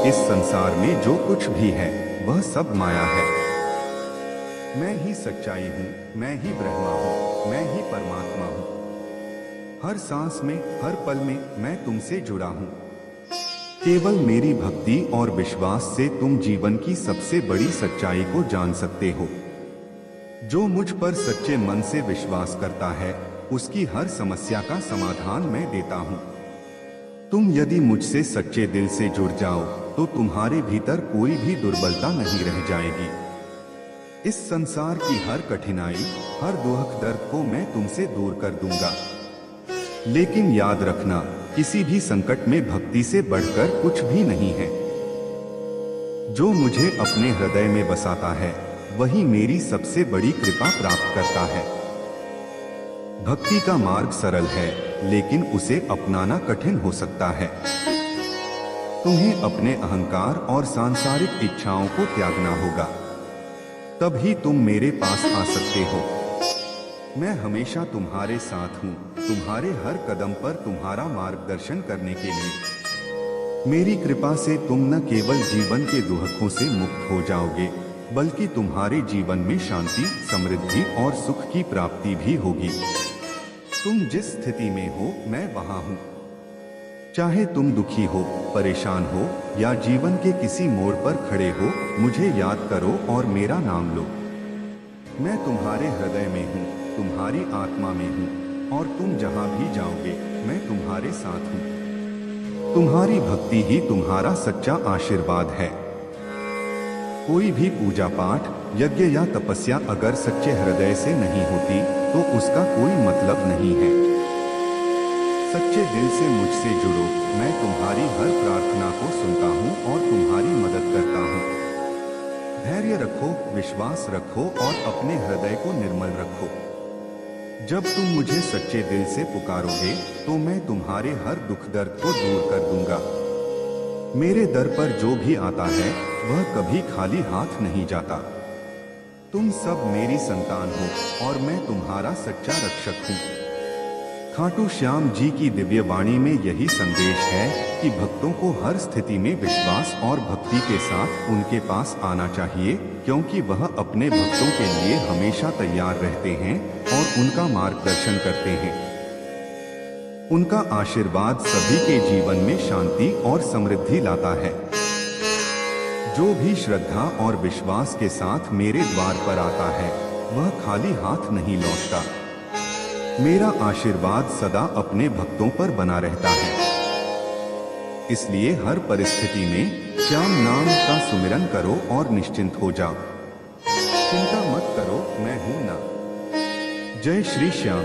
इस संसार में जो कुछ भी है वह सब माया है। मैं ही सच्चाई हूँ, मैं ही ब्रह्मा हूँ, मैं ही परमात्मा हूँ। हर सांस में, हर पल में मैं तुमसे जुड़ा हूँ। केवल मेरी भक्ति और विश्वास से तुम जीवन की सबसे बड़ी सच्चाई को जान सकते हो। जो मुझ पर सच्चे मन से विश्वास करता है उसकी हर समस्या का समाधान मैं देता हूँ। तुम यदि मुझसे सच्चे दिल से जुड़ जाओ तो तुम्हारे भीतर कोई भी दुर्बलता नहीं रह जाएगी। इस संसार की हर कठिनाई, हर दुख दर्द को मैं तुमसे दूर कर दूंगा। लेकिन याद रखना, किसी भी संकट में भक्ति से बढ़कर कुछ भी नहीं है। जो मुझे अपने हृदय में बसाता है वही मेरी सबसे बड़ी कृपा प्राप्त करता है। भक्ति का मार्ग सरल है लेकिन उसे अपनाना कठिन हो सकता है। तुम्हें अपने अहंकार और सांसारिक इच्छाओं को त्यागना होगा, तभी तुम मेरे पास आ सकते हो। मैं हमेशा तुम्हारे साथ हूँ, तुम्हारे हर कदम पर तुम्हारा मार्गदर्शन करने के लिए। मेरी कृपा से तुम न केवल जीवन के दुखों से मुक्त हो जाओगे बल्कि तुम्हारे जीवन में शांति, समृद्धि और सुख की प्राप्ति भी होगी। तुम जिस स्थिति में हो मैं वहां हूं। चाहे तुम दुखी हो, परेशान हो या जीवन के किसी मोड़ पर खड़े हो, मुझे याद करो और मेरा नाम लो। मैं तुम्हारे हृदय में हूँ, तुम्हारी आत्मा में हूँ और तुम जहाँ भी जाओगे मैं तुम्हारे साथ हूँ। तुम्हारी भक्ति ही तुम्हारा सच्चा आशीर्वाद है। कोई भी पूजा पाठ, यज्ञ या तपस्या अगर सच्चे हृदय से नहीं होती तो उसका कोई मतलब नहीं है। सच्चे दिल से मुझसे जुड़ो, मैं तुम्हारी हर प्रार्थना को सुनता हूँ और तुम्हारी मदद करता हूँ। धैर्य रखो, विश्वास रखो और अपने हृदय को निर्मल रखो। जब तुम मुझे सच्चे दिल से पुकारोगे तो मैं तुम्हारे हर दुख दर्द को दूर कर दूंगा। मेरे दर पर जो भी आता है वह कभी खाली हाथ नहीं जाता। तुम सब मेरी संतान हो और मैं तुम्हारा सच्चा रक्षक हूँ। खाटू श्याम जी की दिव्य वाणी में यही संदेश है कि भक्तों को हर स्थिति में विश्वास और भक्ति के साथ उनके पास आना चाहिए, क्योंकि वह अपने भक्तों के लिए हमेशा तैयार रहते हैं और उनका मार्गदर्शन करते हैं। उनका आशीर्वाद सभी के जीवन में शांति और समृद्धि लाता है। जो भी श्रद्धा और विश्वास के साथ मेरे द्वार पर आता है वह खाली हाथ नहीं लौटता। मेरा आशीर्वाद सदा अपने भक्तों पर बना रहता है। इसलिए हर परिस्थिति में श्याम नाम का सुमिरन करो और निश्चिंत हो जाओ। चिंता मत करो, मैं हूं ना। जय श्री श्याम।